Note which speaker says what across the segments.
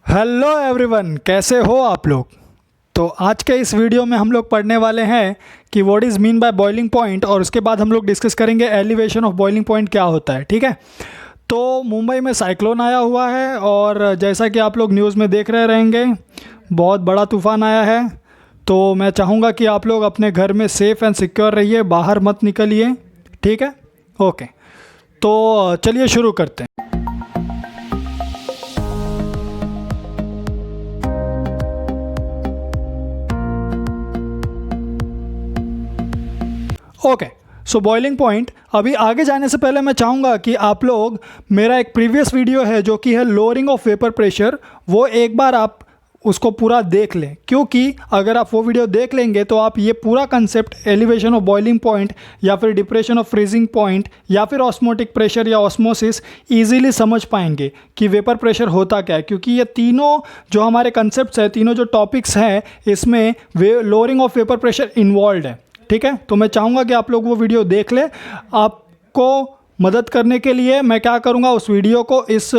Speaker 1: Hello everyone, कैसे हो आप लोग। तो आज के इस वीडियो में हम लोग पढ़ने वाले हैं कि what is mean by boiling point, और उसके बाद हम लोग डिस्कस करेंगे एलिवेशन ऑफ बॉइलिंग पॉइंट क्या होता है। ठीक है, तो मुंबई में साइक्लोन आया हुआ है और जैसा कि आप लोग न्यूज़ में देख रहे रहेंगे, बहुत बड़ा तूफ़ान आया है। तो मैं चाहूँगा कि आप लोग अपने घर में सेफ़ एंड सिक्योर रहिए, बाहर मत निकलिए। ठीक है, ओके। तो चलिए शुरू करते हैं। ओके, सो बॉइलिंग पॉइंट। अभी आगे जाने से पहले मैं चाहूँगा कि आप लोग मेरा एक प्रीवियस वीडियो है जो कि है लोअरिंग ऑफ वेपर प्रेशर, वो एक बार आप उसको पूरा देख लें, क्योंकि अगर आप वो वीडियो देख लेंगे तो आप ये पूरा concept elevation of boiling point या फिर डिप्रेशन ऑफ फ्रीजिंग पॉइंट या फिर ऑस्मोटिक प्रेशर या ऑस्मोसिस ईजिली समझ पाएंगे कि वेपर प्रेशर होता क्या है। क्योंकि ये तीनों जो हमारे कंसेप्ट्स हैं, तीनों जो टॉपिक्स हैं, इसमें lowering of vapour pressure involve है। ठीक है, तो मैं चाहूँगा कि आप लोग वो वीडियो देख लें। आपको मदद करने के लिए मैं क्या करूँगा, उस वीडियो को इस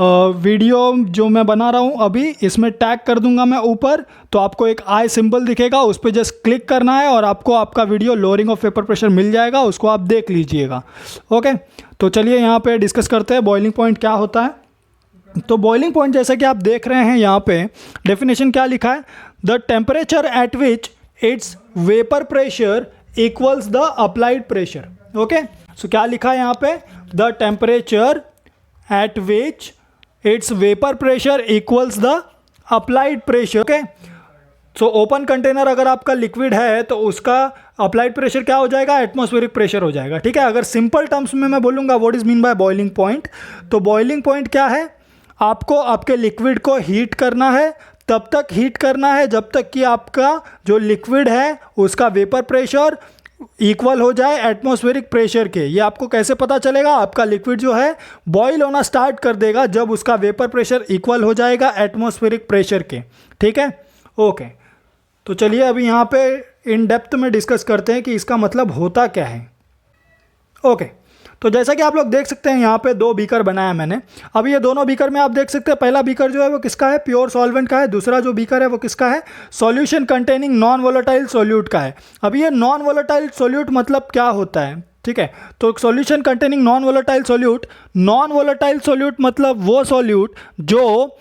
Speaker 1: वीडियो जो मैं बना रहा हूँ अभी इसमें टैग कर दूंगा मैं ऊपर। तो आपको एक आई सिंबल दिखेगा, उस पर जस्ट क्लिक करना है और आपको आपका video lowering of vapour pressure मिल जाएगा, उसको आप देख लीजिएगा। ओके, तो चलिए यहाँ पे डिस्कस करते हैं बॉइलिंग पॉइंट क्या होता है। तो बॉइलिंग पॉइंट जैसा कि आप देख रहे हैं यहाँ पे डेफिनेशन क्या लिखा है, the temperature at which its vapour pressure equals the applied pressure. Okay, so क्या लिखा है यहाँ पे, the temperature at which its vapour pressure equals the applied pressure. Okay, so open container अगर आपका लिक्विड है तो उसका अप्लाइड प्रेशर क्या हो जाएगा, एटमॉस्फेरिक प्रेशर हो जाएगा। ठीक है, अगर सिंपल टर्म्स में मैं बोलूँगा what is mean by boiling point, तो बॉइलिंग पॉइंट क्या है, आपको आपके लिक्विड को हीट करना है, तब तक हीट करना है जब तक कि आपका जो लिक्विड है उसका वेपर प्रेशर इक्वल हो जाए एटमॉस्फेरिक प्रेशर के। ये आपको कैसे पता चलेगा, आपका लिक्विड जो है बॉईल होना स्टार्ट कर देगा जब उसका वेपर प्रेशर इक्वल हो जाएगा एटमॉस्फेरिक प्रेशर के। ठीक है, ओके। तो चलिए अभी यहाँ पे इन डेप्थ में डिस्कस करते हैं कि इसका मतलब होता क्या है। ओके, तो जैसा कि आप लोग देख सकते हैं यहाँ पे दो बीकर बनाया मैंने। अभी ये दोनों बीकर में आप देख सकते हैं, पहला बीकर जो है वो किसका है, प्योर सॉल्वेंट का है। दूसरा जो बीकर है वो किसका है, solution containing non volatile solute का है। अभी ये नॉन वोलेटाइल सोल्यूट मतलब क्या होता है, ठीक है, तो solution containing non volatile solute मतलब वो सोल्यूट जो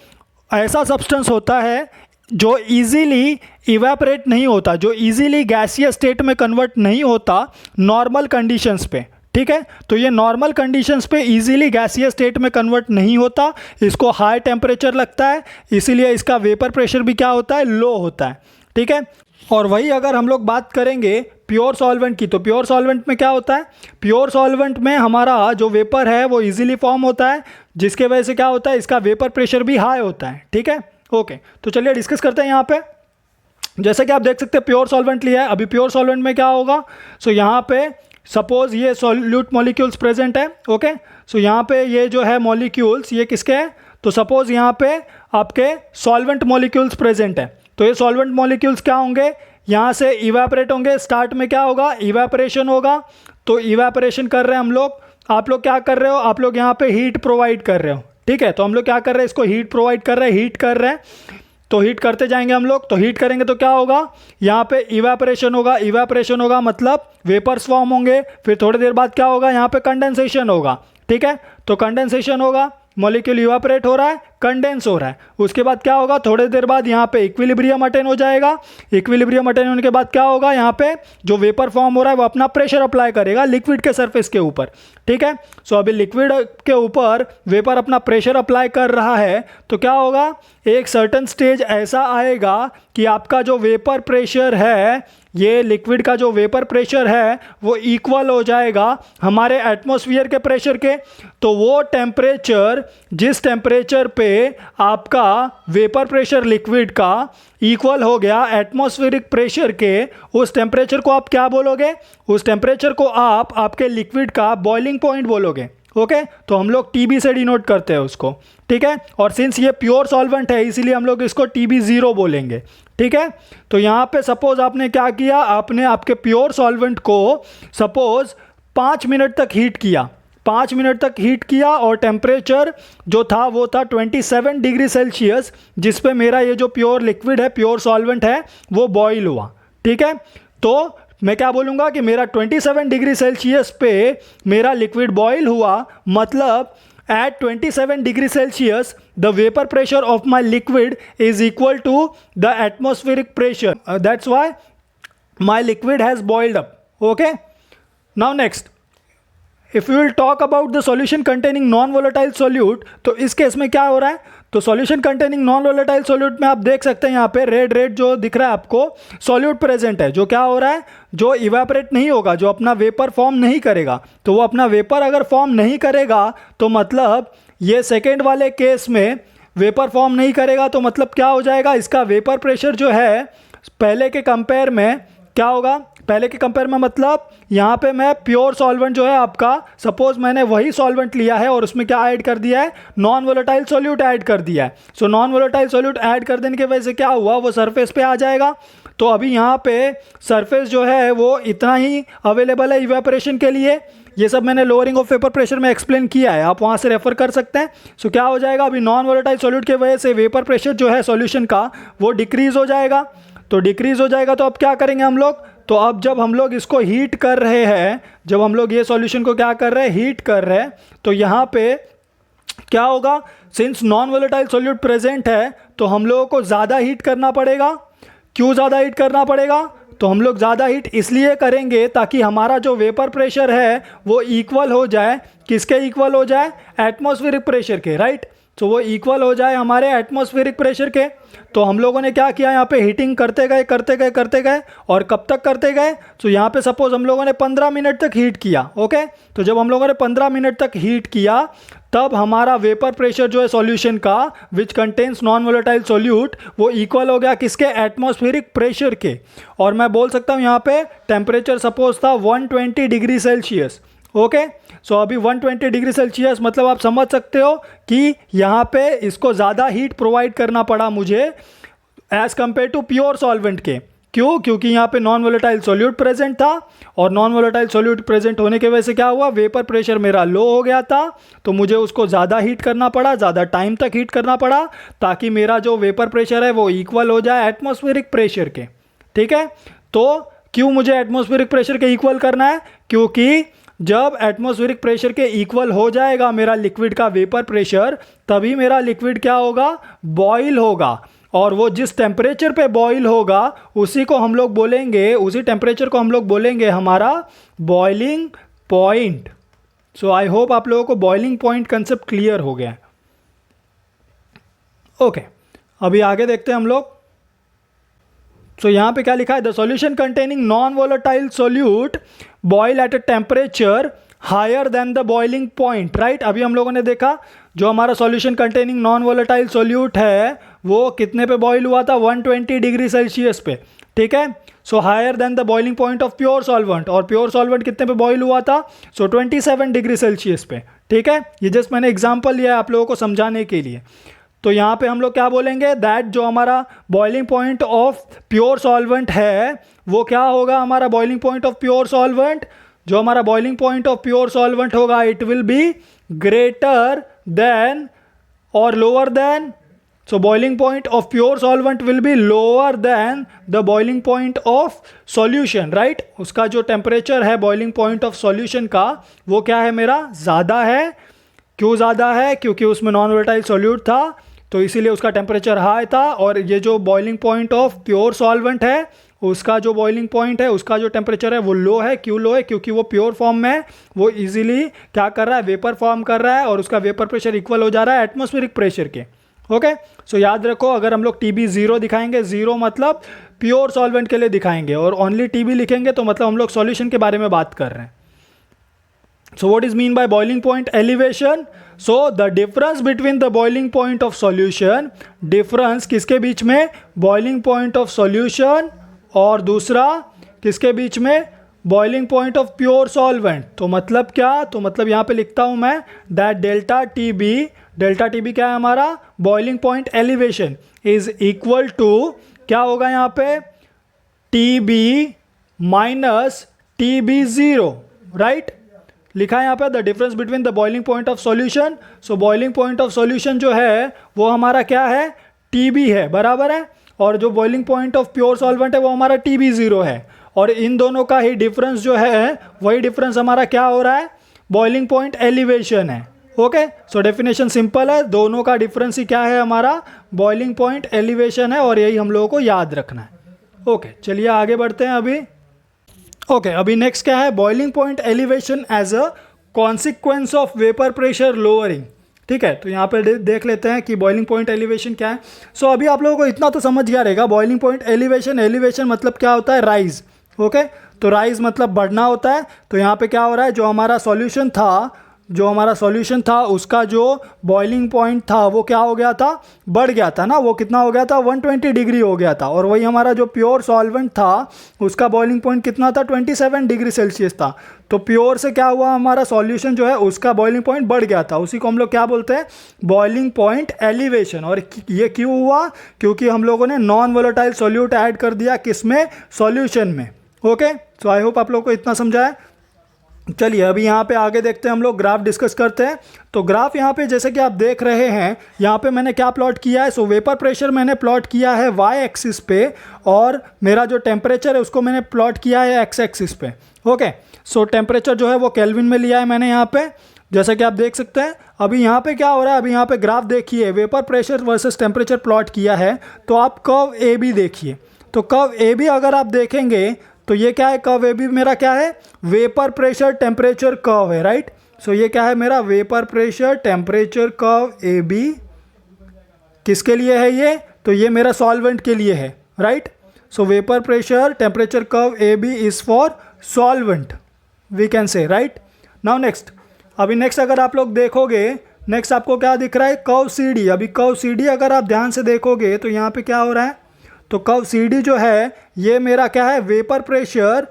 Speaker 1: ऐसा सब्सटेंस होता है जो इजीली इवेपोरेट नहीं होता, जो इजीली गैसियस स्टेट में कन्वर्ट नहीं होता नॉर्मल कंडीशंस पे। ठीक है, तो ये नॉर्मल कंडीशंस पे इजीली गैसियस स्टेट में कन्वर्ट नहीं होता, इसको हाई टेम्परेचर लगता है, इसीलिए इसका वेपर प्रेशर भी क्या होता है, लो होता है। ठीक है, और वही अगर हम लोग बात करेंगे प्योर सॉल्वेंट की, तो प्योर सॉल्वेंट में क्या होता है, प्योर सॉल्वेंट में हमारा जो वेपर है वो इजीली फॉर्म होता है, जिसके वजह से क्या होता है, इसका वेपर प्रेशर भी हाई होता है। ठीक है, ओके, तो चलिए डिस्कस करते हैं यहाँ पे। जैसे कि आप देख सकते हैं प्योर सॉल्वेंट लिया है। अभी प्योर सॉल्वेंट में क्या होगा, सो यहाँ पे सपोज ये सॉल्यूट मॉलिक्यूल्स प्रेजेंट है। ओके, सो यहाँ पे ये जो है मॉलिक्यूल्स ये किसके हैं, तो सपोज यहाँ पे आपके सॉल्वेंट मॉलिक्यूल्स प्रेजेंट है। तो ये सॉल्वेंट मॉलिक्यूल्स क्या होंगे, यहाँ से इवेपोरेट होंगे। स्टार्ट में क्या होगा, इवेपोरेशन होगा। तो इवेपोरेशन कर रहे हैं हम लोग, आप लोग क्या कर रहे हो, आप लोग यहाँ पे हीट प्रोवाइड कर रहे हो। ठीक है, तो हम लोग क्या कर रहे हैं, इसको हीट प्रोवाइड कर रहे हैं, हीट कर रहे हैं। तो हीट करते जाएंगे हम लोग, तो हीट करेंगे तो क्या होगा, यहाँ पे इवेपोरेशन होगा। इवेपोरेशन होगा मतलब वेपर्स फॉर्म होंगे। फिर थोड़ी देर बाद क्या होगा, यहाँ पे कंडेंसेशन होगा। ठीक है, तो कंडेंसेशन होगा, मॉलिक्यूल इवेपोरेट हो रहा है, कंडेंस हो रहा है। उसके बाद क्या होगा, थोड़ी देर बाद यहाँ पे इक्विलिब्रियम अटेन हो जाएगा। इक्विलिब्रियम अटेन होने के बाद क्या होगा, यहाँ पे जो वेपर फॉर्म हो रहा है वो अपना प्रेशर अप्लाई करेगा लिक्विड के सरफेस के ऊपर। ठीक है, सो अभी लिक्विड के ऊपर वेपर अपना प्रेशर अप्लाई कर रहा है, तो क्या होगा, एक सर्टेन स्टेज ऐसा आएगा कि आपका जो वेपर प्रेशर है, ये लिक्विड का जो वेपर प्रेशर है वो इक्वल हो जाएगा हमारे एटमॉस्फेयर के प्रेशर के। तो वो टेम्परेचर, जिस टेम्परेचर पे आपका वेपर प्रेशर लिक्विड का इक्वल हो गया एटमॉस्फेरिक प्रेशर के, उस टेम्परेचर को आप क्या बोलोगे, उस टेम्परेचर को आप आपके लिक्विड का बॉइलिंग पॉइंट बोलोगे। ओके, तो हम लोग TB से डिनोट करते हैं उसको। ठीक है, और सिंस ये प्योर सॉल्वेंट है इसीलिए हम लोग इसको TB0 बोलेंगे। ठीक है, तो यहाँ पे सपोज आपने क्या किया, आपने आपके प्योर सॉल्वेंट को सपोज 5 मिनट तक हीट किया। 5 मिनट तक हीट किया और टेम्परेचर जो था वो था 27 डिग्री सेल्सियस, जिस पे मेरा ये जो प्योर लिक्विड है, प्योर सॉल्वेंट है, वो बॉईल हुआ। ठीक है, तो मैं क्या बोलूँगा कि मेरा 27 डिग्री सेल्सियस पे मेरा लिक्विड बॉईल हुआ, मतलब at 27 degree Celsius the vapor pressure of my liquid is equal to the atmospheric pressure. That's why my liquid has boiled up. Okay, now next, if we will talk about the solution containing non-volatile solute, तो इस case में क्या हो रहा है, तो solution containing non volatile solute में आप देख सकते हैं यहाँ पे रेड रेड जो दिख रहा है आपको, सॉल्यूट प्रेजेंट है, जो क्या हो रहा है, जो इवेपोरेट नहीं होगा, जो अपना वेपर फॉर्म नहीं करेगा। तो वो अपना वेपर अगर फॉर्म नहीं करेगा तो मतलब ये सेकेंड वाले केस में वेपर फॉर्म नहीं करेगा, तो मतलब क्या हो जाएगा, इसका वेपर प्रेशर जो है पहले के कंपेयर में क्या होगा, पहले के कंपेयर में मतलब यहाँ पे मैं प्योर सॉल्वेंट जो है आपका, सपोज मैंने वही सॉल्वेंट लिया है और उसमें क्या ऐड कर दिया है, नॉन वोलेटाइल सोल्यूट ऐड कर दिया है। So non volatile solute add कर देने की वजह से क्या हुआ, वो सरफेस पे आ जाएगा। तो अभी यहाँ पे सरफेस जो है वो इतना ही अवेलेबल है इवेपोरेशन के लिए। ये सब मैंने लोअरिंग ऑफ वेपर प्रेशर में एक्सप्लेन किया है, आप वहाँ से रेफर कर सकते हैं। सो क्या हो जाएगा, अभी नॉन वोलेटाइल सोल्यूट की वजह से वेपर प्रेशर जो है सॉल्यूशन का वो डिक्रीज हो जाएगा। तो डिक्रीज हो जाएगा तो अब क्या करेंगे हम लोग, तो अब जब हम लोग इसको हीट कर रहे हैं, जब हम लोग ये सॉल्यूशन को क्या कर रहे हैं, हीट कर रहे हैं, तो यहाँ पे क्या होगा, since non volatile solute present है तो हम लोगों को ज़्यादा हीट करना पड़ेगा। क्यों ज़्यादा हीट करना पड़ेगा, तो हम लोग ज़्यादा हीट इसलिए करेंगे ताकि हमारा जो वेपर प्रेशर है वो इक्वल हो जाए, किसके इक्वल हो जाए, एटमॉस्फेरिक प्रेशर के, राइट। तो वो इक्वल हो जाए हमारे एटमॉस्फेरिक प्रेशर के। तो हम लोगों ने क्या किया, यहाँ पे हीटिंग करते गए और कब तक करते गए, तो यहाँ पे सपोज हम लोगों ने 15 मिनट तक हीट किया। ओके, तो जब हम लोगों ने 15 मिनट तक हीट किया तब हमारा वेपर प्रेशर जो है सॉल्यूशन का which contains non volatile solute वो इक्वल हो गया किसके, एटमॉस्फेरिक प्रेशर के। और मैं बोल सकता हूँ यहाँ पे टेम्परेचर सपोज था 120 डिग्री सेल्सियस। ओके, सो अभी 120 डिग्री सेल्सियस मतलब आप समझ सकते हो कि यहाँ पे इसको ज़्यादा हीट प्रोवाइड करना पड़ा मुझे as compare to pure solvent के। क्यों, क्योंकि यहाँ पे नॉन वोलेटाइल सोल्यूट प्रेजेंट था और नॉन वोलेटाइल सोल्यूट प्रेजेंट होने की वजह से क्या हुआ, वेपर प्रेशर मेरा लो हो गया था, तो मुझे उसको ज़्यादा हीट करना पड़ा, ज़्यादा टाइम तक हीट करना पड़ा ताकि मेरा जो वेपर प्रेशर है वो इक्वल हो जाए एटमॉस्फेरिक प्रेशर के। ठीक है, तो क्यों मुझे एटमॉस्फेरिक प्रेशर के इक्वल करना है, क्योंकि जब एटमॉस्फेरिक प्रेशर के इक्वल हो जाएगा मेरा लिक्विड का वेपर प्रेशर, तभी मेरा लिक्विड क्या होगा, बॉईल होगा। और वो जिस टेम्परेचर पे बॉईल होगा उसी को हम लोग बोलेंगे, उसी टेम्परेचर को हम लोग बोलेंगे हमारा boiling point. So I hope आप लोगों को बॉइलिंग पॉइंट कंसेप्ट क्लियर हो गया है। ओके, अभी आगे देखते हैं हम लोग। तो यहाँ पे क्या लिखा है, the solution containing non volatile solute boil at a temperature higher than the boiling point, right. अभी हम लोगों ने देखा जो हमारा solution containing non volatile solute है वो कितने पे बॉयल हुआ था, 120 डिग्री सेल्सियस पे। ठीक है, so higher than the boiling point of pure solvent, और प्योर सॉल्वेंट कितने पे बॉयल हुआ था, सो 27 डिग्री सेल्सियस पे। ठीक है, ये जस्ट मैंने एग्जाम्पल लिया है आप लोगों को समझाने के लिए। तो यहाँ पे हम लोग क्या बोलेंगे, दैट जो हमारा boiling point of pure solvent है वो क्या होगा, हमारा boiling point of pure solvent, जो हमारा boiling point of pure solvent होगा it will be greater than और lower than, so boiling point of pure solvent will be lower than the boiling point of solution, right। उसका जो temperature है boiling point of solution का वो क्या है, मेरा ज़्यादा है। क्यों ज़्यादा है, क्योंकि उसमें नॉन वोलेटाइल सोल्यूट था तो इसीलिए उसका टेम्परेचर हाई था। और ये जो boiling point of pure solvent है उसका जो बॉइलिंग पॉइंट है उसका जो टेम्परेचर है वो लो है। क्यों लो है, क्योंकि वो प्योर फॉर्म में है, वो इजीली क्या कर रहा है, वेपर फॉर्म कर रहा है और उसका वेपर प्रेशर इक्वल हो जा रहा है एटमॉस्फेरिक प्रेशर के। ओके, सो याद रखो, अगर हम लोग TB 0 दिखाएंगे, 0 मतलब प्योर सॉल्वेंट के लिए दिखाएंगे, और ओनली TB लिखेंगे तो मतलब हम लोग सॉल्यूशन के बारे में बात कर रहे हैं। So what is mean by boiling point elevation, so the difference between the boiling point of solution, difference किसके बीच में, बॉइलिंग पॉइंट ऑफ सॉल्यूशन और दूसरा किसके बीच में, boiling point of pure solvent. तो मतलब क्या, तो मतलब यहाँ पे लिखता हूँ मैं दैट डेल्टा टीबी क्या है हमारा, boiling point elevation is equal to क्या होगा यहाँ पे, TB माइनस TB0, राइट। लिखा है यहाँ पे the difference between the boiling point of solution. So boiling point of solution जो है वो हमारा क्या है, TB है, बराबर है। और जो boiling point of pure solvent है वो हमारा TB0 है। और इन दोनों का ही डिफरेंस जो है वही डिफरेंस हमारा क्या हो रहा है, बॉइलिंग पॉइंट एलिवेशन है। ओके, सो डेफिनेशन सिंपल है, दोनों का डिफरेंस ही क्या है, हमारा बॉइलिंग पॉइंट एलिवेशन है, और यही हम लोगों को याद रखना है। ओके, चलिए आगे बढ़ते हैं अभी। ओके, अभी नेक्स्ट क्या है, boiling point elevation as a consequence of vapour pressure lowering. ठीक है, तो यहाँ पे देख लेते हैं कि बॉइलिंग पॉइंट एलिवेशन क्या है। सो अभी आप लोगों को इतना तो समझ गया रहेगा, बॉइलिंग पॉइंट एलिवेशन, एलिवेशन मतलब क्या होता है, राइज। ओके, तो राइज मतलब बढ़ना होता है। तो यहाँ पे क्या हो रहा है, जो हमारा सॉल्यूशन था उसका जो बॉइलिंग पॉइंट था वो क्या हो गया था, बढ़ गया था ना। वो कितना हो गया था, 120 डिग्री हो गया था। और वही हमारा जो प्योर सॉल्वेंट था उसका बॉइलिंग पॉइंट कितना था, 27 डिग्री सेल्सियस था। तो प्योर से क्या हुआ, हमारा सॉल्यूशन जो है उसका बॉइलिंग पॉइंट बढ़ गया था। उसी को हम लोग क्या बोलते हैं, बॉइलिंग पॉइंट एलिवेशन। और ये क्यों हुआ, क्योंकि हम लोगों ने नॉन वोलेटाइल सॉल्यूट ऐड कर दिया, किसमें, सॉल्यूशन में। ओके, सो आई होप आप लोग को इतना समझा है। चलिए अभी यहाँ पे आगे देखते हैं, हम लोग ग्राफ डिस्कस करते हैं। तो ग्राफ यहाँ पे जैसे कि आप देख रहे हैं, यहाँ पे मैंने क्या प्लॉट किया है, सो वेपर प्रेशर मैंने प्लॉट किया है y एक्सिस पे, और मेरा जो टेम्परेचर है उसको मैंने प्लॉट किया है x एक्सिस पे। ओके, सो टेम्परेचर जो है वो केल्विन में लिया है मैंने यहाँ पे, जैसा कि आप देख सकते हैं। अभी यहाँ पे क्या हो रहा है, अभी यहाँ पे ग्राफ देखिए, vapour pressure versus temperature plot किया है। तो आप कर्व ए बी देखिए, तो कर्व ए बी अगर आप देखेंगे तो ये क्या है, कर्व ए बी मेरा क्या है, वेपर प्रेशर टेम्परेचर कर्व है, राइट। सो ये क्या है मेरा, vapour pressure temperature curve A B, किसके लिए है ये, तो ये मेरा सॉल्वेंट के लिए है, right. So vapour pressure temperature curve A B is for solvent, we can say, right. Now next, अभी नेक्स्ट अगर आप लोग देखोगे, नेक्स्ट आपको क्या दिख रहा है, कर्व सी डी। अभी कर्व सी डी अगर आप ध्यान से देखोगे तो यहाँ पे क्या हो रहा है, तो कर्व सी डी जो है ये मेरा क्या है, vapour pressure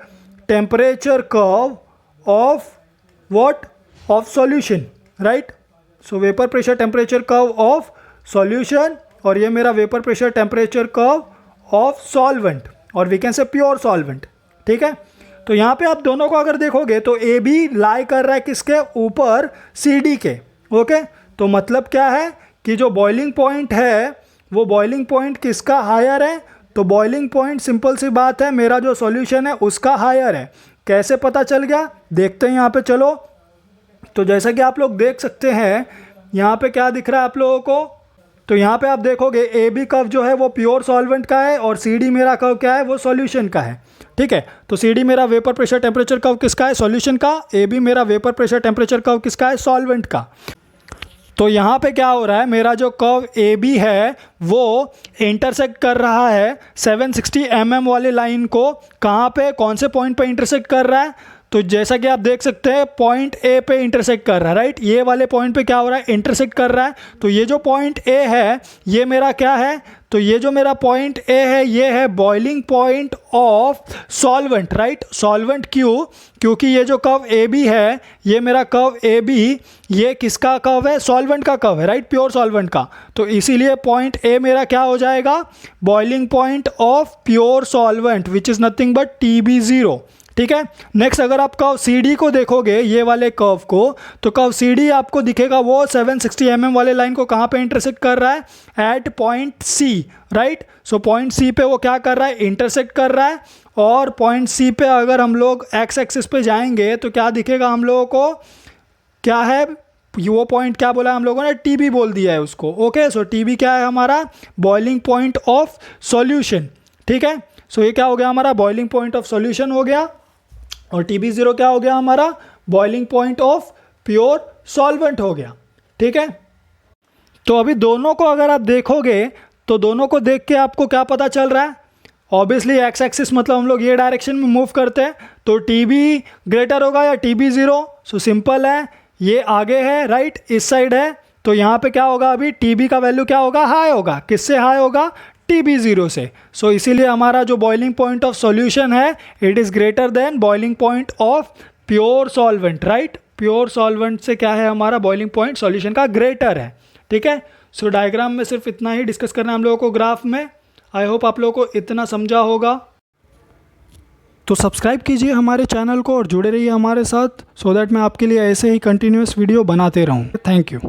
Speaker 1: temperature curve of what, of solution, right. So vapour pressure temperature curve of solution, और ये मेरा vapour pressure temperature curve of solvent, और we can say pure solvent. ठीक है, तो यहाँ पे आप दोनों को अगर देखोगे तो ए बी लाई कर रहा है किसके ऊपर, सी डी के। ओके, तो मतलब क्या है कि जो बॉइलिंग पॉइंट है वो बॉइलिंग पॉइंट किसका हायर है, तो बॉइलिंग पॉइंट सिंपल सी बात है, मेरा जो सॉल्यूशन है उसका हायर है। कैसे पता चल गया, देखते हैं यहाँ पे, चलो। तो जैसा कि आप लोग देख सकते हैं, यहाँ पे क्या दिख रहा है आप लोगों को, तो यहाँ पे आप देखोगे ए बी कर्व जो है वो प्योर सॉल्वेंट का है, और सी डी मेरा कर्व क्या है, वो सॉल्यूशन का है। ठीक है, तो सी डी मेरा वेपर प्रेशर टेम्परेचर कर्व किसका है, सॉल्यूशन का। ए बी मेरा वेपर प्रेशर टेम्परेचर कर्व किसका है, सॉल्वेंट का। तो यहाँ पे क्या हो रहा है, मेरा जो कर्व ए बी है वो इंटरसेक्ट कर रहा है 760 mm वाले लाइन को। कहाँ पे, कौन से पॉइंट पे इंटरसेक्ट कर रहा है, तो जैसा कि आप देख सकते हैं पॉइंट ए पे इंटरसेक्ट कर रहा है, राइट। ये वाले पॉइंट पे क्या हो रहा है, इंटरसेक्ट कर रहा है। तो ये जो पॉइंट ए है ये मेरा क्या है, तो ये जो मेरा पॉइंट ए है ये है boiling point of solvent, right. Solvent क्यों, क्योंकि ये जो कर्व ए बी है, ये मेरा कर्व ए बी, ये किसका कर्व है, सॉल्वेंट का कर्व है, राइट, प्योर सॉल्वेंट का। तो इसीलिए पॉइंट ए मेरा क्या हो जाएगा, boiling point of pure solvent, which is nothing but TB0। ठीक है, नेक्स्ट अगर आप कर्व सी डी को देखोगे, ये वाले कर्व को, तो कर्व सी डी आपको दिखेगा वो 760 mm वाले लाइन को कहाँ पे इंटरसेक्ट कर रहा है, at point C, right. So point C पे वो क्या कर रहा है, इंटरसेक्ट कर रहा है। और पॉइंट सी पे अगर हम लोग एक्स एक्सिस पे जाएंगे तो क्या दिखेगा हम लोगों को, क्या है वो पॉइंट, क्या बोला हम लोगों ने, TB बोल दिया है उसको। ओके, सो TB क्या है हमारा, बॉइलिंग पॉइंट ऑफ सॉल्यूशन। ठीक है, सो ये क्या हो गया हमारा, बॉइलिंग पॉइंट ऑफ सॉल्यूशन हो गया, और TB0 क्या हो गया हमारा, boiling point of pure solvent हो गया। ठीक है, तो अभी दोनों को अगर आप देखोगे तो दोनों को देख के आपको क्या पता चल रहा है, ऑब्वियसली एक्स एक्सिस मतलब हम लोग ये डायरेक्शन में मूव करते हैं, तो TB ग्रेटर होगा या TB0। सो सिंपल है, ये आगे है, राइट, इस साइड है, तो यहाँ पे क्या होगा, अभी TB का वैल्यू क्या होगा, हाई होगा। किससे हाई होगा, TB0 से। सो इसीलिए हमारा जो बॉइलिंग पॉइंट ऑफ सॉल्यूशन है it is greater than boiling point of pure solvent, right. Pure solvent से क्या है, हमारा बॉइलिंग पॉइंट सॉल्यूशन का ग्रेटर है। ठीक है, सो डायग्राम में सिर्फ इतना ही डिस्कस करना है हम लोगों को ग्राफ में। आई होप आप लोगों को इतना समझा होगा। तो सब्सक्राइब कीजिए हमारे चैनल को और जुड़े रहिए हमारे साथ, सो दैट मैं आपके लिए ऐसे ही कंटिन्यूस वीडियो बनाते रहूँ। Thank you.